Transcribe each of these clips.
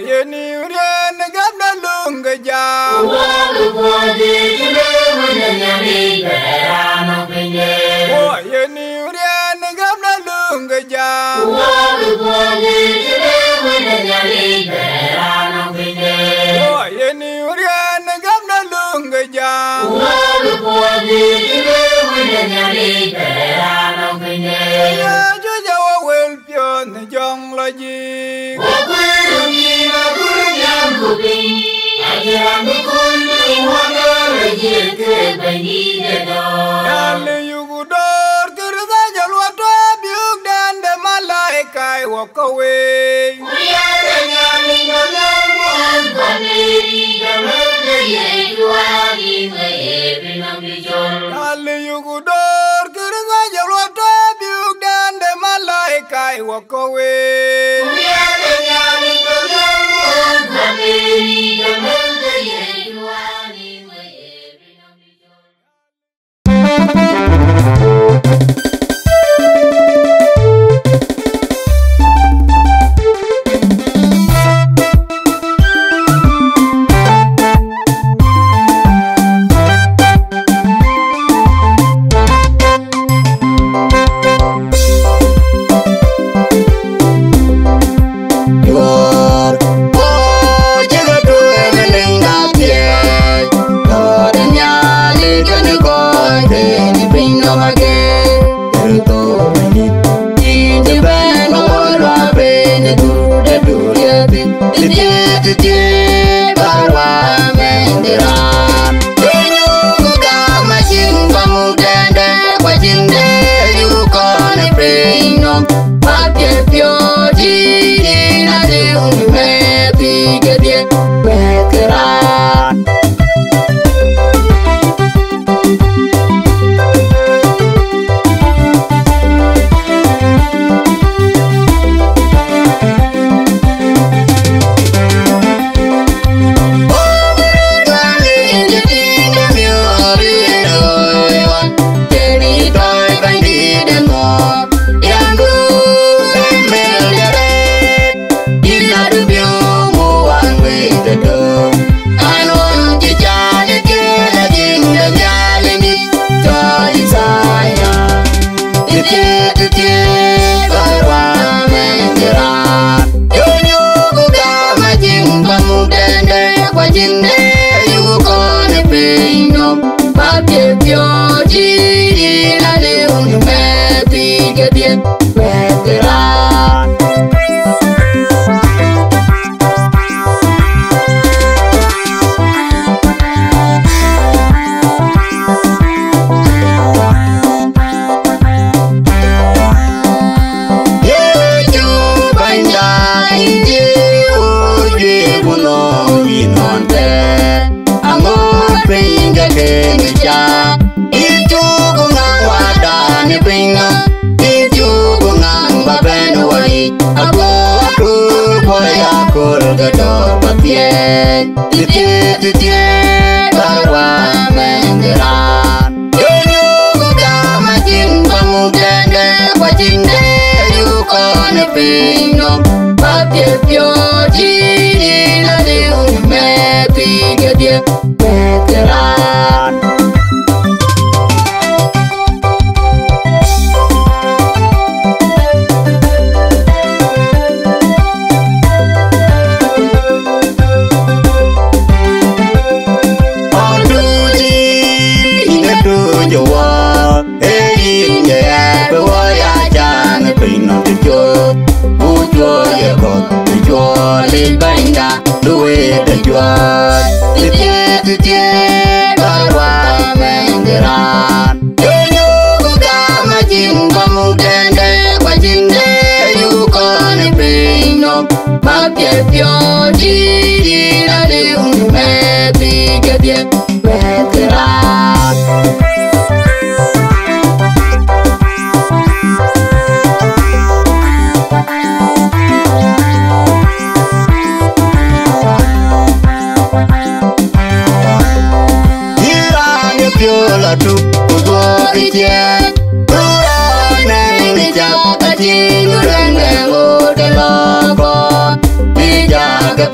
yeni urian gamna lunga ja yeni urian gamna lunga ja yeni urian gamna lunga ja ya juja wa wel pion jong la ji Yale yugudor kirza jalwa to biuk dan de malaikai walk away. Yale yugudor kirza jalwa to biuk dan de malaikai walk away.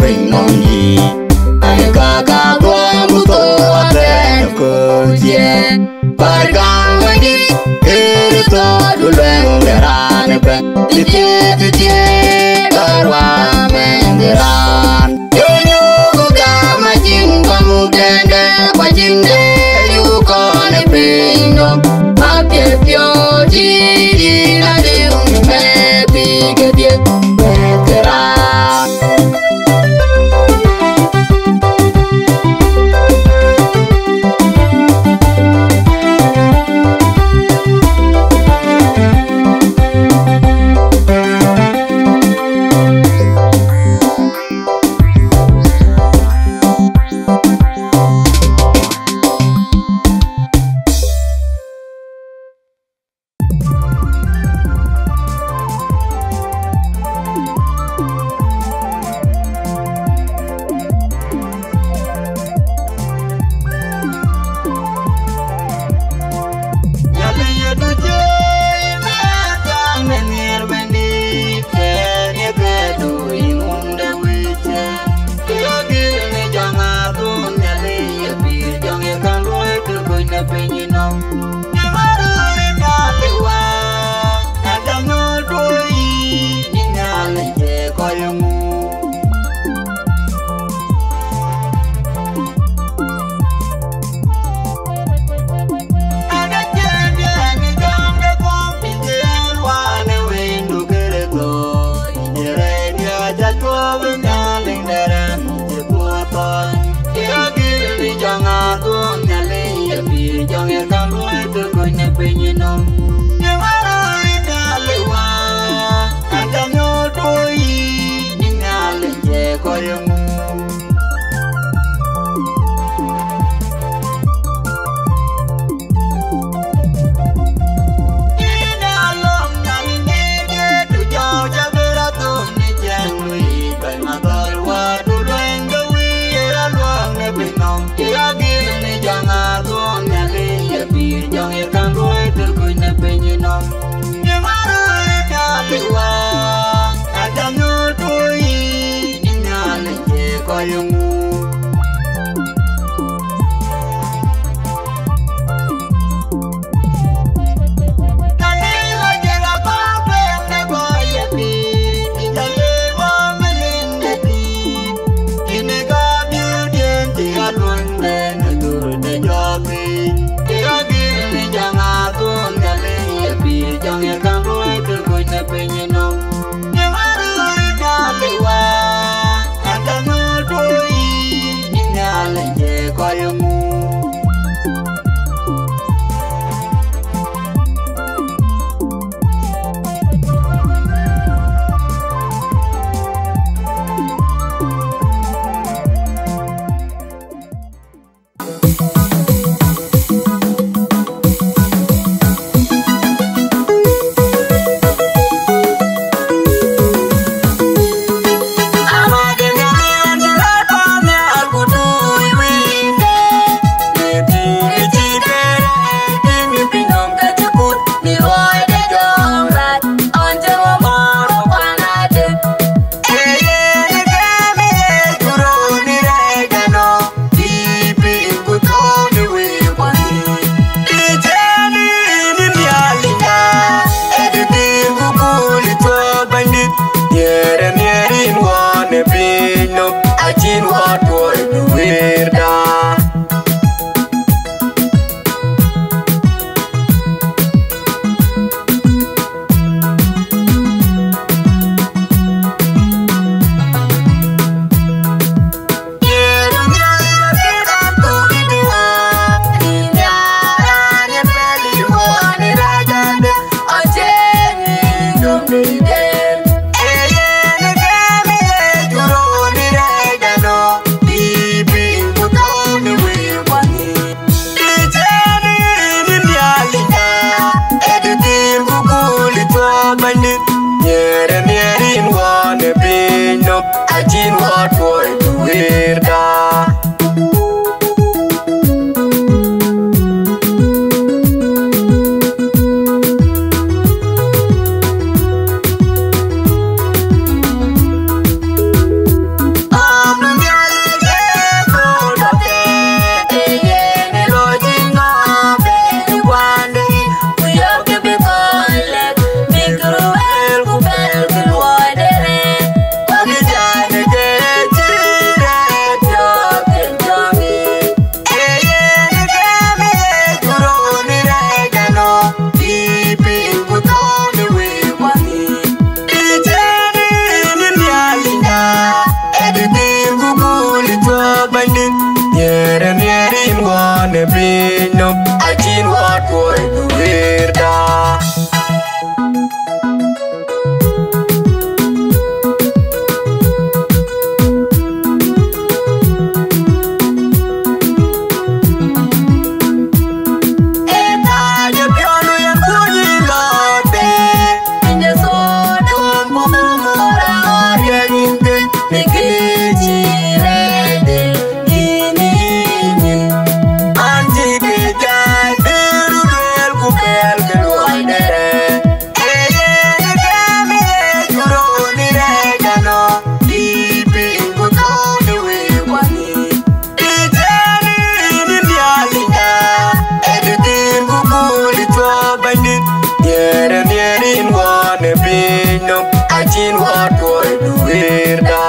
penongi ay kaka kwa muto ate koje bargang wadi erto duleng deran be titi barwa mengeran yonyo kuga majing pamugende kwajinde yukone pino mapye pyo jiri na de me bigedie mengeran ne pino achin wato duirda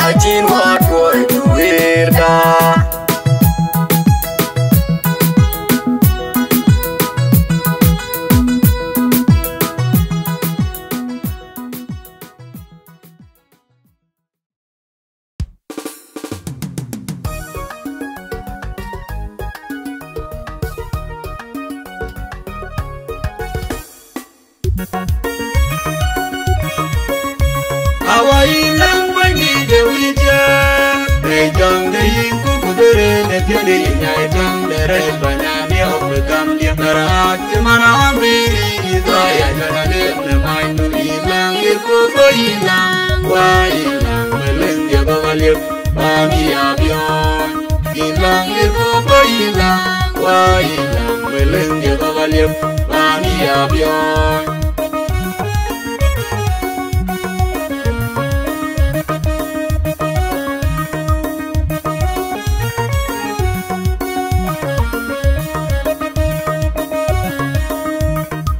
achin wato duirda awailang bagi dewi jan rejang dei kubere ne tiade nyai tang dere banani opekam dia darat mana biri daya janane ne maindu ilang iku ilang wa ilang meleng dia bagalip bagi abion ilang iku ilang wa ilang meleng dia bagalip bagi abion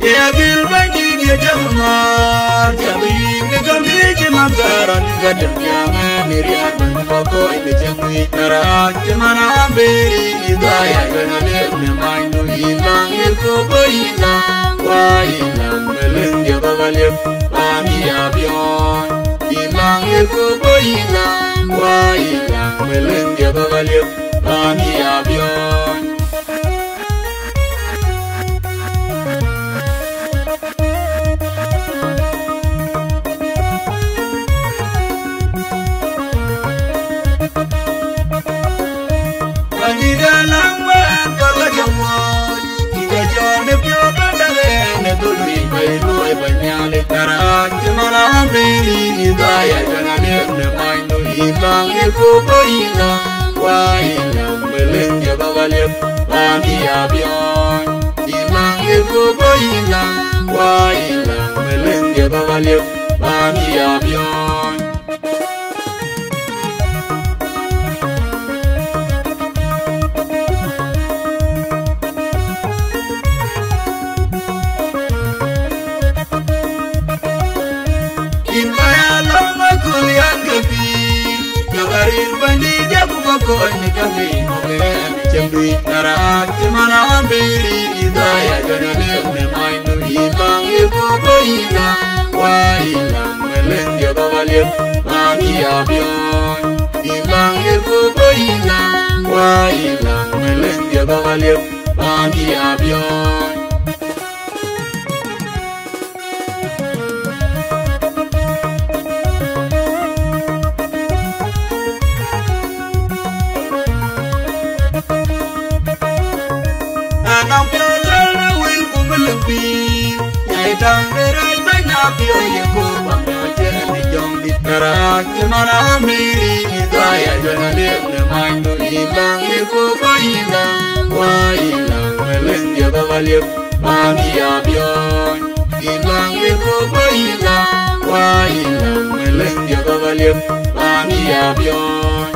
Yagil bagi dia jamar, jabi ngambil jemaran, gadang jangan miriat pokok ini jengwi nerat cemana beri daya jangan nemain tu hilang ilku hilang, wah hilang meleng dia bagalip kami abion, hilang ilku hilang, wah hilang meleng dia bagalip kami abion. Di dalam kalau jauh kita jauh biar dah dulu baru banyak lekaran cemara beri daya jangan main tu hilang ilku hilang wah hilang meleng dia bagalip kami abion hilang ilku hilang wah hilang meleng dia bagalip kami abion. Kabarin bandi jabu bako ni kami mogen cembi narat cemana beri daya jangan main tu hilang ilku hilang wah hilang meleng dia bagalip kami abion hilang ilku hilang wah hilang meleng dia bagalip kami abion. Nang pelal wil ku melebi nyai tang berai banyak pio ye ku bangga jeni jong di terak cemana miri daya jangan ne main tu hilang ilku hilang wah hilang meleng dia bagalip kami abion hilang ilku hilang wah hilang meleng dia bagalip kami abion.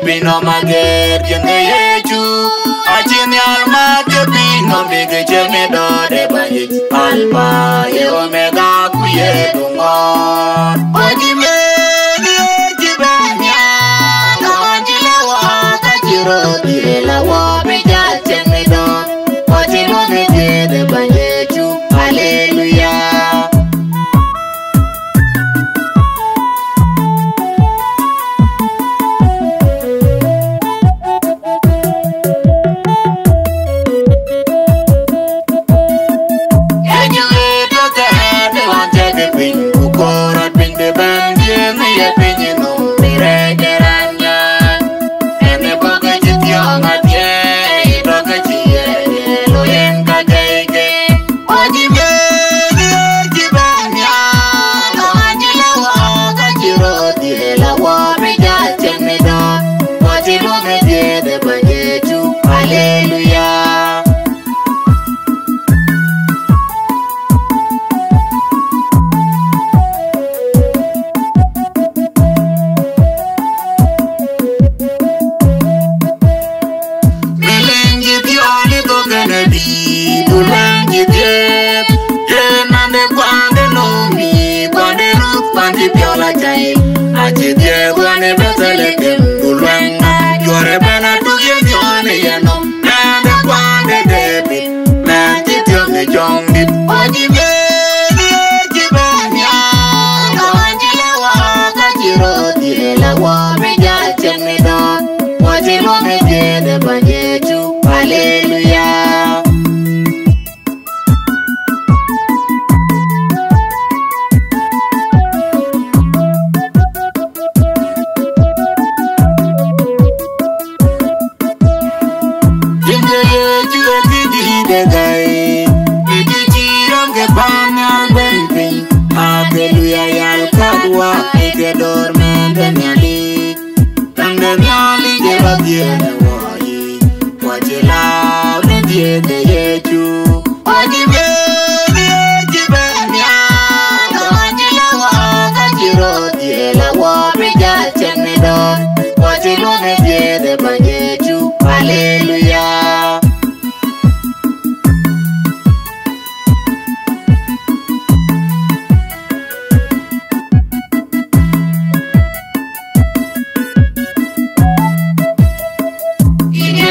Pino mager jenge yeju ajini alma ke pino bege jeme do de baye alfa ye omega kuye dungon ojime ni jibanya no ajile wa kajiro direla wa beja jeme do ojimo bege de baye ju hallelujah. Yeah.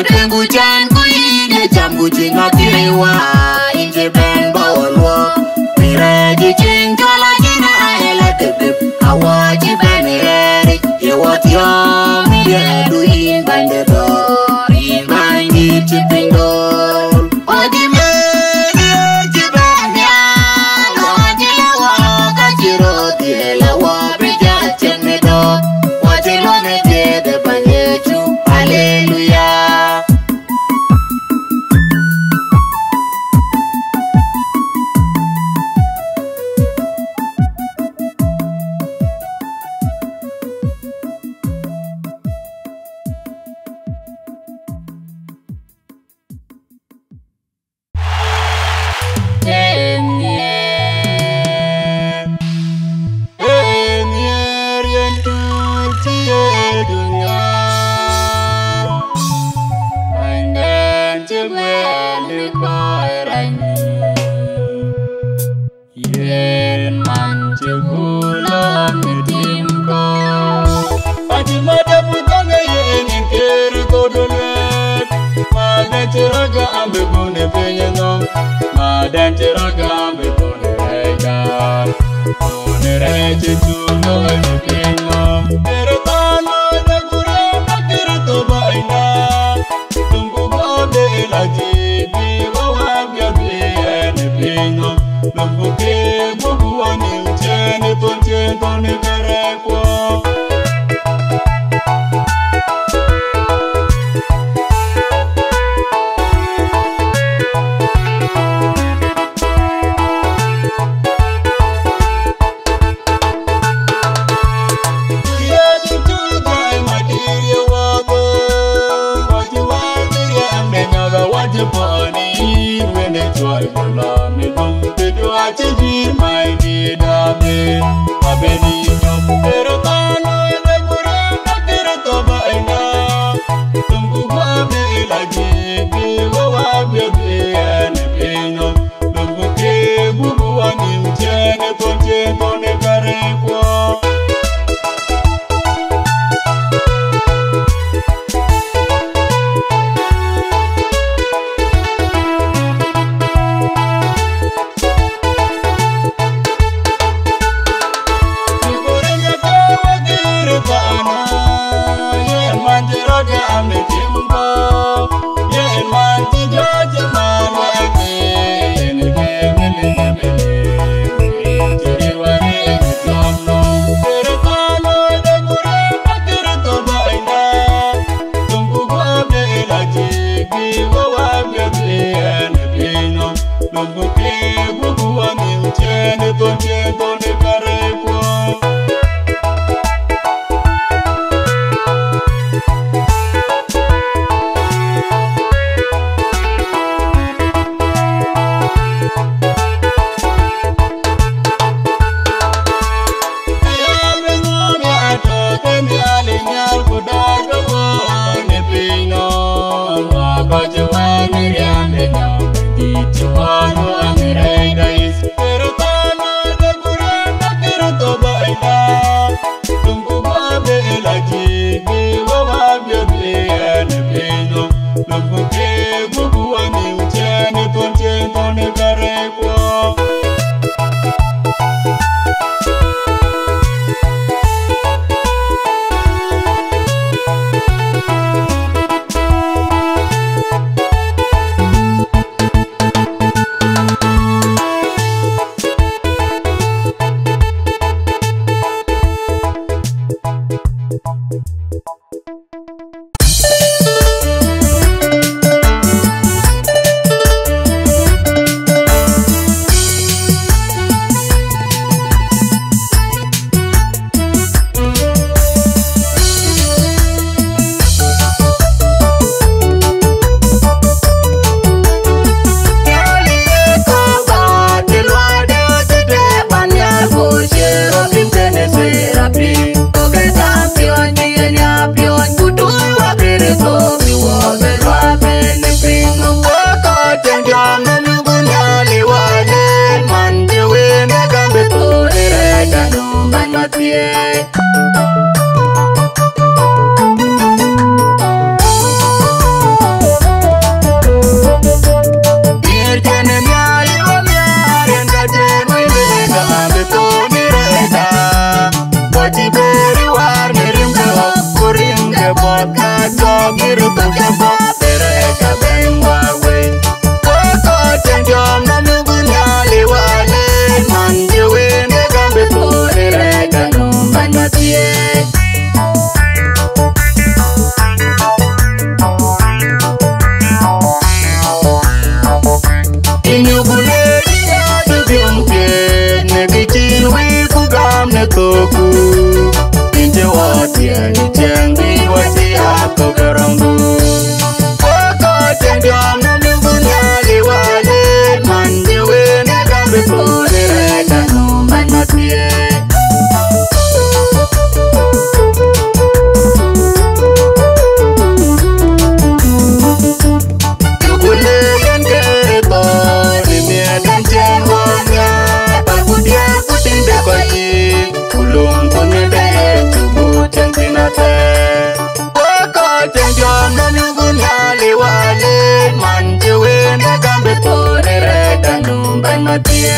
tengu chan kuine chambu chinga tirewa inje ben bawalwa miraji chintola jina ayela tepip awaji ben eri yewat yom yedu in bandedo in bangi chipindol odi meri jiben ya wadi lawa kachiro tilawa bija chemedo wadi lone de banyechu hallelujah. ka to biru ka jabo bere ka ben wa we ko ten jom na nugu nyali wale man jewe ne gambe to bere ka no manatie Toku inje watia ichengi watia kogarambu Wako tendiam na mbunyali wale manjewe ne gambe kore kanu manatie Tukule yankere to limia danchen wanya Pakudia kutinde kwa ji Ulung kunede tubu tentinate Wako tenjom na nyugunyali wale manjewe ne gambe tore reda numbai matie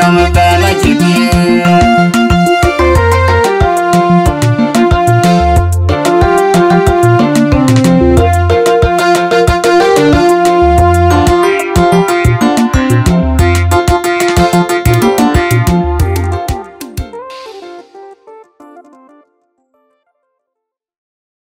I'm a bad